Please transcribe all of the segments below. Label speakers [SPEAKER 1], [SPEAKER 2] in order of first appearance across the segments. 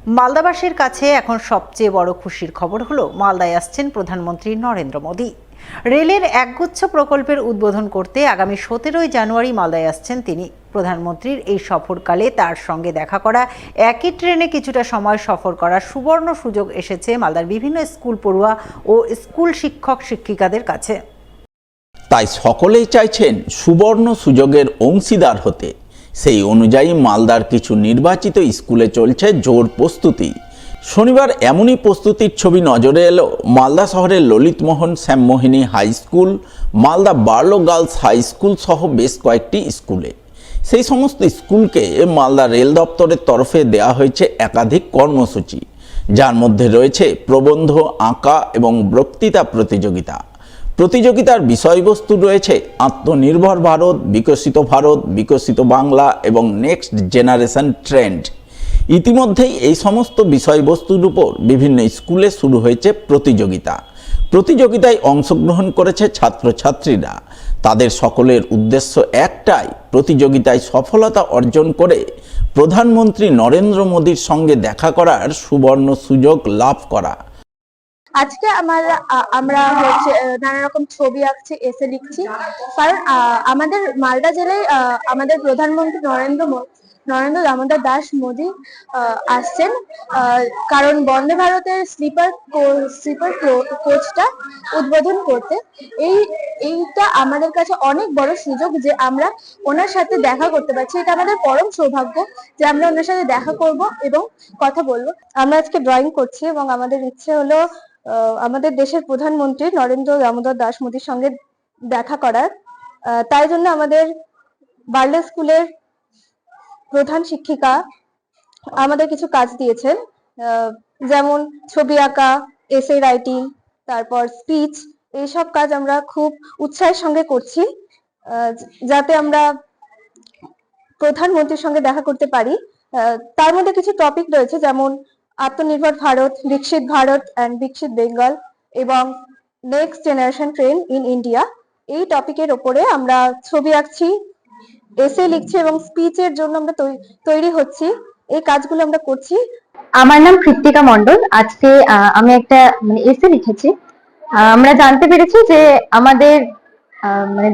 [SPEAKER 1] মালদাবাসীর কাছে এখন সবচেয়ে বড় খুশির খবর হলো মালদায় আসছেন প্রধানমন্ত্রী নরেন্দ্র মোদী। রেলের একগুচ্ছ প্রকল্পের উদ্বোধন করতে আগামী 17 জানুয়ারি মালদায় আসছেন তিনি। প্রধানমন্ত্রীর এই সফরকালে তার সঙ্গে দেখা করা, একই ট্রেনে কিছুটা সময় সফর করার সুবর্ণ সুযোগ এসেছে মালদার বিভিন্ন স্কুল পড়ুয়া ও স্কুল শিক্ষক শিক্ষিকাদের কাছে।
[SPEAKER 2] তাই সকলেই চাইছেন সুবর্ণ সুযোগের অংশীদার হতে। সেই অনুযায়ী মালদার কিছু নির্বাচিত স্কুলে চলছে জোর প্রস্তুতি। শনিবার এমনই প্রস্তুতির ছবি নজরে এলো মালদা শহরের Lalitmohan Shyammohini high school, Malda Barlow girls high school সহ বেশ কয়েকটি স্কুলে। সেই সমস্ত স্কুলকে মালদা রেল দপ্তরের তরফে দেওয়া হয়েছে একাধিক কর্মসূচি, যার মধ্যে রয়েছে প্রবন্ধ আঁকা এবং বক্তৃতা প্রতিযোগিতা। প্রতিযোগিতার বিষয়বস্তু রয়েছে আত্মনির্ভর ভারত, বিকশিত বাংলা এবং নেক্সট জেনারেশন ট্রেন্ড। ইতিমধ্যেই এই সমস্ত বিষয়বস্তুর উপর বিভিন্ন স্কুলে শুরু হয়েছে প্রতিযোগিতায় অংশগ্রহণ করেছে ছাত্রছাত্রীরা। তাদের সকলের উদ্দেশ্য একটাই, প্রতিযোগিতায় সফলতা অর্জন করে প্রধানমন্ত্রী নরেন্দ্র মোদীর সঙ্গে দেখা করার সুবর্ণ সুযোগ লাভ করা।
[SPEAKER 3] আজকে আমরা হচ্ছে নানা রকম ছবি আঁকছি, এসে লিখছি, কারণ আমাদের মালদা জেলায় আমাদের প্রধানমন্ত্রী নরেন্দ্র দামোদর দাস মোদী আসছেন, কারণ বন্দে ভারতের স্লিপার কোচটা উদ্বোধন করতে। এইটা আমাদের কাছে অনেক বড় সুযোগ যে আমরা ওনার সাথে দেখা করতে পারছি। এটা আমাদের পরম সৌভাগ্য যে আমরা ওনার সাথে দেখা করব এবং কথা বলবো। আমরা আজকে ড্রয়িং করছি এবং আমাদের ইচ্ছে হলো আমাদের দেশের প্রধানমন্ত্রী নরেন্দ্র দামোদর দাস মোদীর সঙ্গে দেখা করার। তাই জন্য আমাদের বার্লো স্কুলের প্রধান শিক্ষিকা আমাদের কিছু কাজ দিয়েছেন, যেমন ছবি আঁকা, এসে রাইটিং, তারপর স্পিচ। এইসব কাজ আমরা খুব উৎসাহের সঙ্গে করছি যাতে আমরা প্রধানমন্ত্রীর সঙ্গে দেখা করতে পারি। তার মধ্যে কিছু টপিক রয়েছে, যেমন আত্মনির্ভর ভারত, বিকশিত ভারত অ্যান্ড বিকশিত বেঙ্গল এবং next generation train in India. এই টপিকের ওপরে আমরা ছবি আঁকছি, এসে লিখছি এবং স্পিচের জন্য আমরা তৈরি হচ্ছি। এই কাজগুলো আমরা করছি।
[SPEAKER 4] আমার নাম কৃত্তিকা মণ্ডল। আজকে আমি একটা এসে লিখেছি। আমরা জানতে পেরেছি যে আমাদের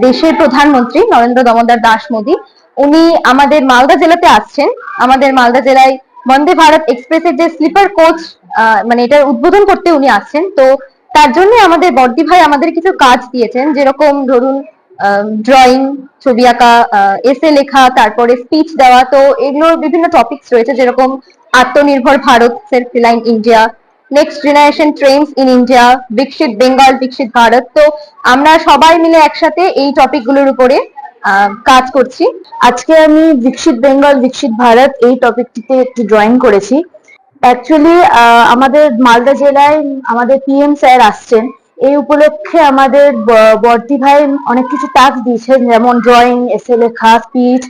[SPEAKER 4] দেশের প্রধানমন্ত্রী নরেন্দ্র দামোদর দাস মোদী উনি আমাদের মালদা জেলাতে আসছেন। আমাদের মালদা জেলায় বন্দে ভারত এক্সপ্রেসের যে স্লিপার কোচ এটার উদ্বোধন করতে উনি আসছেন। তো তার জন্য আমাদের বর্দি ভাই আমাদের কিছু কাজ দিয়েছেন, যেরকম ধরুন ড্রয়িং, ছবি আঁকা, এসে লেখা, তারপরে স্পিচ দেওয়া। তো এগুলোর বিভিন্ন টপিকস রয়েছে, যেরকম আত্মনির্ভর Bharat, self reliant India, next generation Trends in India, বিকশিত বেঙ্গল, বিকশিত ভারত। তো আমরা সবাই মিলে একসাথে এই টপিকগুলোর উপরে কাজ করছি। আজকে আমি বিকশিত বেঙ্গল বিকশিত ভারত এই টপিকটিতে একটি ড্রয়িং করেছি। অ্যাকচুয়ালি আমাদের মালদা জেলায় আমাদের পিএম স্যার আসছেন। এই উপলক্ষে আমাদের বর্দি ভাই অনেক কিছু টাস্ক দিয়েছেন, যেমন ড্রয়িং, এসে লেখা, স্পিচ।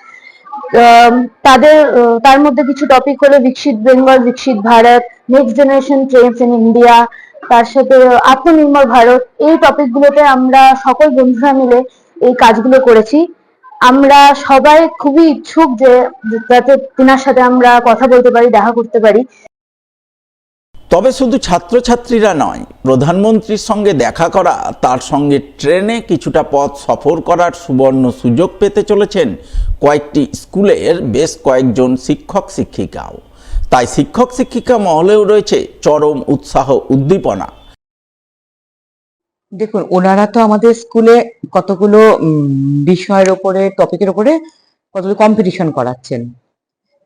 [SPEAKER 4] তার মধ্যে কিছু টপিক হলো বিকশিত বেঙ্গল বিকশিত Bharat, next generation Trends in India, তার সাথে আত্মনির্ভর ভারত। এই টপিকগুলোতে আমরা সকল বন্ধুরা মিলে এই কাজগুলো করেছি। আমরা সবাই খুবই ইচ্ছুক যে যাতে তিনার সাথে আমরা কথা বলতে পারি, দেখা করতে পারি।
[SPEAKER 2] তবে শুধু ছাত্রছাত্রীরা নয়, প্রধানমন্ত্রীর সঙ্গে দেখা করা, তার সঙ্গে ট্রেনে কিছুটা পথ সফর করার সুবর্ণ সুযোগ পেতে চলেছেন কয়েকটি স্কুলের বেশ কয়েকজন শিক্ষক শিক্ষিকাও। তাই শিক্ষক শিক্ষিকা মহলেও রয়েছে চরম উৎসাহ উদ্দীপনা।
[SPEAKER 5] দেখুন, ওনারা তো আমাদের স্কুলে কতগুলো বিষয়ের ওপরে, টপিকের ওপরে কতগুলো কম্পিটিশন করাচ্ছেন।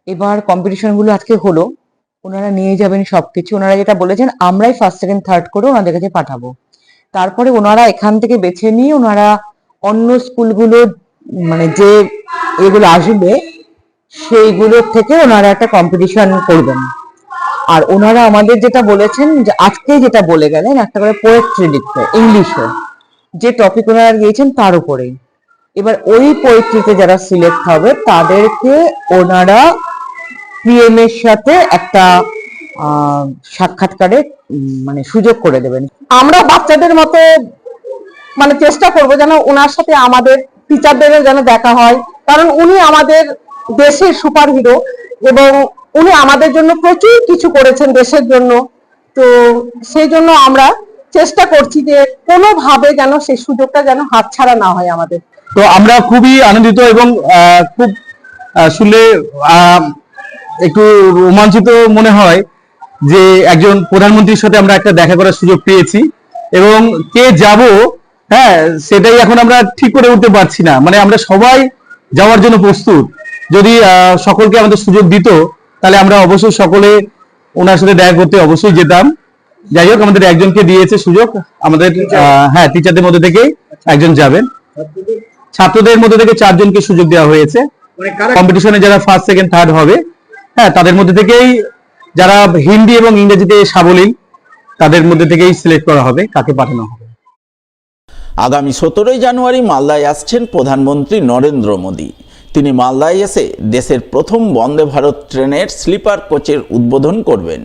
[SPEAKER 5] এবার কম্পিটিশনগুলো আজকে হলো, ওনারা নিয়ে যাবেন সবকিছু। ওনারা যেটা বলেছেন আমরাই ফার্স্ট সেকেন্ড থার্ড করে ওনাদের কাছে পাঠাবো। তারপরে ওনারা এখান থেকে বেছে নিয়ে ওনারা অন্য স্কুলগুলো যে এগুলো আসবে সেইগুলোর থেকে ওনারা একটা কম্পিটিশন করবেন। আর ওনারা আমাদের যেটা বলেছেন যে আজকে যেটা বলে গেলেন, একটা করে পোয়েট্রি লিখতে, ইংলিশে যে টপিক ওনারা দিয়েছেন তার উপরে। এবার ওই পোয়েট্রিতে যারা সিলেক্ট হবে তাদেরকে ওনারা পিএম এর সাথে একটা সাক্ষাৎকারে সুযোগ করে দেবেন। আমরা বাচ্চাদের মতো চেষ্টা করবো যেন ওনার সাথে আমাদের টিচারদেরও যেন দেখা হয়, কারণ উনি আমাদের দেশের সুপার হিরো এবং
[SPEAKER 6] উনি আমাদের জন্য প্রচুর কিছু করেছেন দেশের জন্য। তো সেই জন্য আমরা চেষ্টা করছি যে কোনোভাবে যেন সেই সুযোগটা যেন হাতছাড়া না হয় আমাদের।
[SPEAKER 7] তো আমরা খুবই আনন্দিত এবং খুব শুনলে একটু রোমাঞ্চিত মনে হয় যে একজন প্রধানমন্ত্রীর সাথে আমরা একটা দেখা করার সুযোগ পেয়েছি, এবং কে যাব হ্যাঁ সেটাই এখন আমরা ঠিক করে উঠতে পারছি না। মানে আমরা সবাই যাওয়ার জন্য প্রস্তুত, যদি সকলকে আমাদের সুযোগ দিত তাহলে আমরা অবশ্যই সকলে ওনার সাথে দেখা করতে অবশ্যই যেতাম। যাই হোক, আমাদের একজনকে দিয়েছে সুযোগ, আমাদের হ্যাঁ টিচারদের মধ্যে থেকে একজন যাবেন, ছাত্রদের মধ্যে থেকে 4 জনকে সুযোগ দেওয়া হয়েছে। কম্পিটিশনে যারা ফার্স্ট সেকেন্ড থার্ড হবে হ্যাঁ তাদের মধ্যে থেকেই, যারা হিন্দি এবং ইংরেজিতে সাবলীল তাদের মধ্যে থেকেই সিলেক্ট করা হবে কাকে পাঠানো হবে।
[SPEAKER 2] আগামী 17 জানুয়ারি মালদায় আসছেন প্রধানমন্ত্রী নরেন্দ্র মোদী। তিনি মালদায় এসে দেশের প্রথম বন্দে ভারত ট্রেনের স্লিপার কোচের উদ্বোধন করবেন।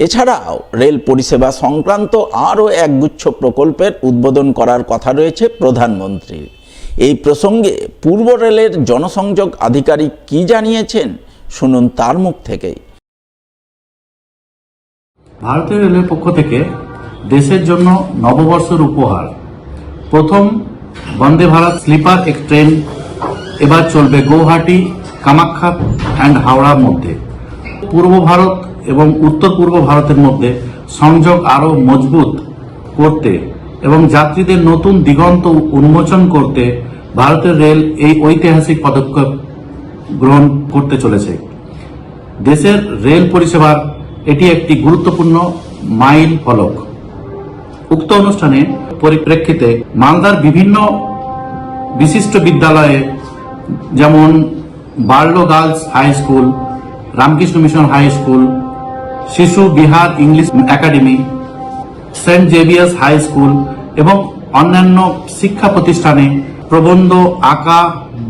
[SPEAKER 2] এছাড়াও রেল পরিষেবা সংক্রান্ত আরও একগুচ্ছ প্রকল্পের উদ্বোধন করার কথা রয়েছে প্রধানমন্ত্রীর। এই প্রসঙ্গে পূর্ব রেলের জনসংযোগ আধিকারিক কি জানিয়েছেন, শুনুন তার মুখ থেকেই।
[SPEAKER 8] ভারতীয় রেলের পক্ষ থেকে দেশের জন্য নববর্ষের উপহার প্রথম বন্দে ভারত স্লিপার এক ট্রেন এবার চলবে গৌহাটি, কামাখ্যা অ্যান্ড হাওড়ার মধ্যে। পূর্ব ভারত এবং উত্তর পূর্ব ভারতের মধ্যে সংযোগ আরও মজবুত করতে এবং যাত্রীদের নতুন দিগন্ত উন্মোচন করতে ভারতের রেল এই ঐতিহাসিক পদক্ষেপ গ্রহণ করতে চলেছে। দেশের রেল পরিষেবার এটি একটি গুরুত্বপূর্ণ মাইল ফলক। উক্ত অনুষ্ঠানে পরিপ্রেক্ষিতে মালদার বিভিন্ন বিশিষ্ট বিদ্যালয়ে যেমন Barlow girls high school, Ramakrishna mission high school, Shishu Bihar English academy, Saint Xavier's high school এবং অন্যান্য শিক্ষা প্রতিষ্ঠানে প্রবন্ধ, আঁকা,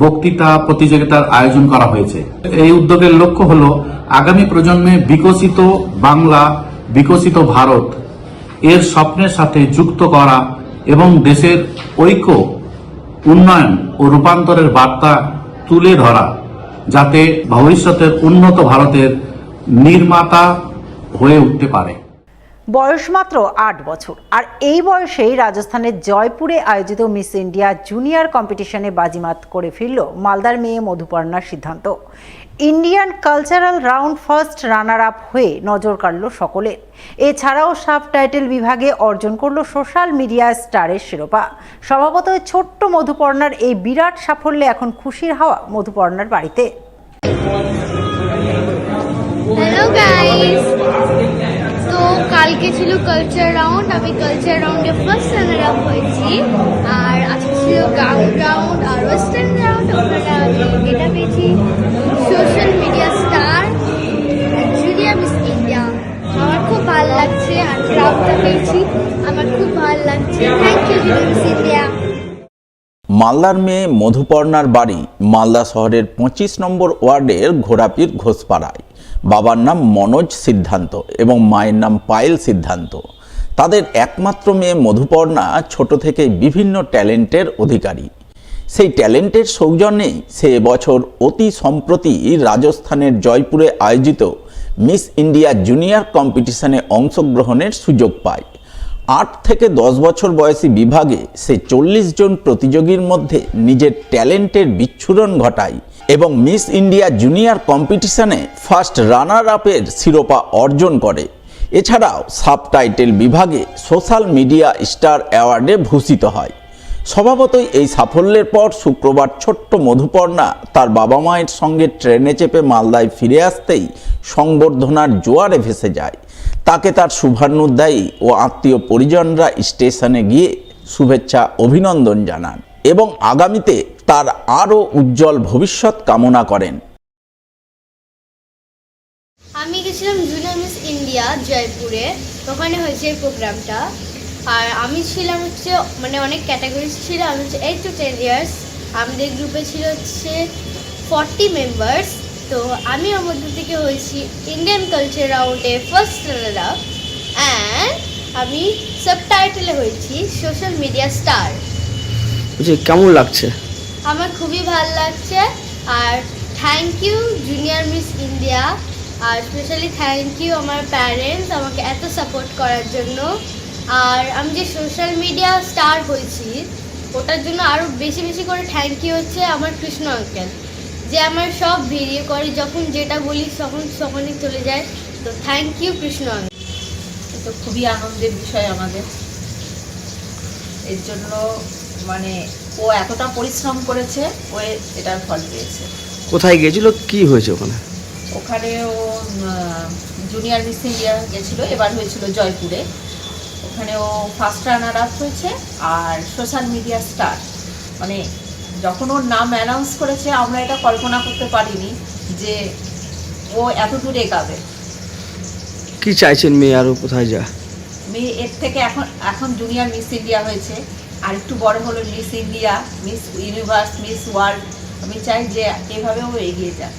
[SPEAKER 8] বক্তৃতা প্রতিযোগিতার আয়োজন করা হয়েছে। এই উদ্যোগের লক্ষ্য হল আগামী প্রজন্মে বিকশিত বাংলা, বিকশিত ভারত এর স্বপ্নের সাথে যুক্ত করা এবং দেশের ঐক্য, উন্নয়ন ও রূপান্তরের বার্তা তুলে ধরা, যাতে ভবিষ্যতের উন্নত ভারতের নির্মাতা হয়ে উঠতে পারে।
[SPEAKER 1] বয়স মাত্র 8 বছর, আর এই বয়সেই রাজস্থানের জয়পুরে আয়োজিত মিস ইন্ডিয়া জুনিয়র কম্পিটিশনে বাজিমাত করে ফিরল মালদার মেয়ে মধুপর্ণার সিদ্ধান্ত। Indian cultural round first runner up হয়ে নজর কাড়ল সকলের। এছাড়াও সাব টাইটেল বিভাগে অর্জন করল সোশ্যাল মিডিয়া স্টারের শিরোপা। স্বভাবতই ছোট্ট মধুপর্ণার এই বিরাট সাফল্যে এখন খুশির হাওয়া মধুপর্ণার বাড়িতে।
[SPEAKER 9] হ্যালো গাইস, তো কালকে ছিল কালচার রাউন্ড, আমি কালচার রাউন্ডে ফার্স্ট রানার আপ হয়েছি। আর আজকে ছিল গাউন রাউন্ড আর ওয়েস্টার্ন রাউন্ড, ওখানে আমি এটা পেয়েছি social media star junior miss India. আমার খুব ভালো লাগছে আর প্রাউডটা পেয়েছি, আমার খুব ভালো লাগছে। Thank you junior miss India.
[SPEAKER 2] মালদার মেয়ে মধুপর্ণার বাড়ি মালদা শহরের 25 নম্বর ওয়ার্ডের ঘোড়াপির ঘোষপাড়ায়। বাবার নাম মনোজ সিদ্ধান্ত এবং মায়ের নাম পায়েল সিদ্ধান্ত। তাদের একমাত্র মেয়ে মধুপর্ণা ছোট থেকেই বিভিন্ন ট্যালেন্টের অধিকারী। সেই ট্যালেন্টের সৌজন্যেই সে এবছর অতি সম্প্রতি রাজস্থানের জয়পুরে আয়োজিত মিস ইন্ডিয়া জুনিয়র কম্পিটিশনে অংশগ্রহণের সুযোগ পায়। 8 থেকে 10 বছর বয়সী বিভাগে সে 40 জন প্রতিযোগীর মধ্যে নিজের ট্যালেন্টের বিচ্ছুরণ ঘটায় এবং মিস ইন্ডিয়া জুনিয়র কম্পিটিশনে ফার্স্ট রানার আপের শিরোপা অর্জন করে। এছাড়াও সাবটাইটেল বিভাগে সোশ্যাল মিডিয়া স্টার অ্যাওয়ার্ডে ভূষিত হয়। স্বভাবতই এই সাফল্যের পর শুক্রবার ছোট্ট মধুপর্ণা তার বাবা মায়ের সঙ্গে ট্রেনে চেপে মালদায় ফিরে আসতেই সংবর্ধনার জোয়ারে ভেসে যায়। তাকে তার শুভানুধ্যায়ী ও আত্মীয় পরিজনরা স্টেশনে গিয়ে শুভেচ্ছা অভিনন্দন জানান এবং আগামীতে তার আরও উজ্জ্বল ভবিষ্যৎ কামনা করেন।
[SPEAKER 9] আমি গেছিলাম জুনিয়র মিস ইন্ডিয়া জয়পুরে, ওখানে হয়েছে এই প্রোগ্রামটা। আর আমি ছিলাম হচ্ছে মানে অনেক ক্যাটাগরিজ ছিল, আমি হচ্ছে 8 to 10 ইয়ার্স। আমাদের গ্রুপে ছিল হচ্ছে 40 মেম্বার্স। তো আমি ওর মধ্যে থেকে হয়েছি ইন্ডিয়ান কালচার রাউন্ডে ফার্স্ট রানার আপ, অ্যান্ড আমি সাবটাইটেলে হয়েছি সোশ্যাল মিডিয়া স্টার।
[SPEAKER 10] কেমন লাগছে?
[SPEAKER 9] আমার খুবই ভালো লাগছে। আর thank you junior miss India আর স্পেশালি থ্যাংক ইউ আমার প্যারেন্টস আমাকে এত সাপোর্ট করার জন্য। আর আমি যে সোশ্যাল মিডিয়া স্টার হয়েছি ওটার জন্য আরও বেশি বেশি করে থ্যাংক ইউ হচ্ছে আমার কৃষ্ণ আঙ্কেল, যে আমার সব ভিডিও করে, যখন যেটা বলি তখনই চলে যায়। তো থ্যাংক ইউ কৃষ্ণ আঙ্কেল।
[SPEAKER 11] তো খুবই আনন্দের বিষয় আমাদের, এর জন্য মানে ও এতটা পরিশ্রম করেছে, ও এটার ফল পেয়েছে।
[SPEAKER 10] কোথায় গিয়েছিল, কি হয়েছে ওখানে?
[SPEAKER 11] ওখানে ও জুনিয়র মিস ইন্ডিয়া গেছিলো, এবার হয়েছিল জয়পুরে। ওখানে ও ফার্স্ট রানার আপ হয়েছে আর সোশ্যাল মিডিয়া স্টার। মানে যখন ওর নাম অ্যানাউন্স করেছে আমরা এটা কল্পনা করতে পারিনি যে ও এত দূর এগাবে।
[SPEAKER 10] কি চাইছেন মেয়ে আরো কোথায় যা?
[SPEAKER 11] মেয়ে এর থেকে এখন জুনিয়র মিস ইন্ডিয়া হয়েছে, আর একটু বড় হলো miss India, miss universe, miss world. আমি চাই যে এভাবেও এগিয়ে যাক।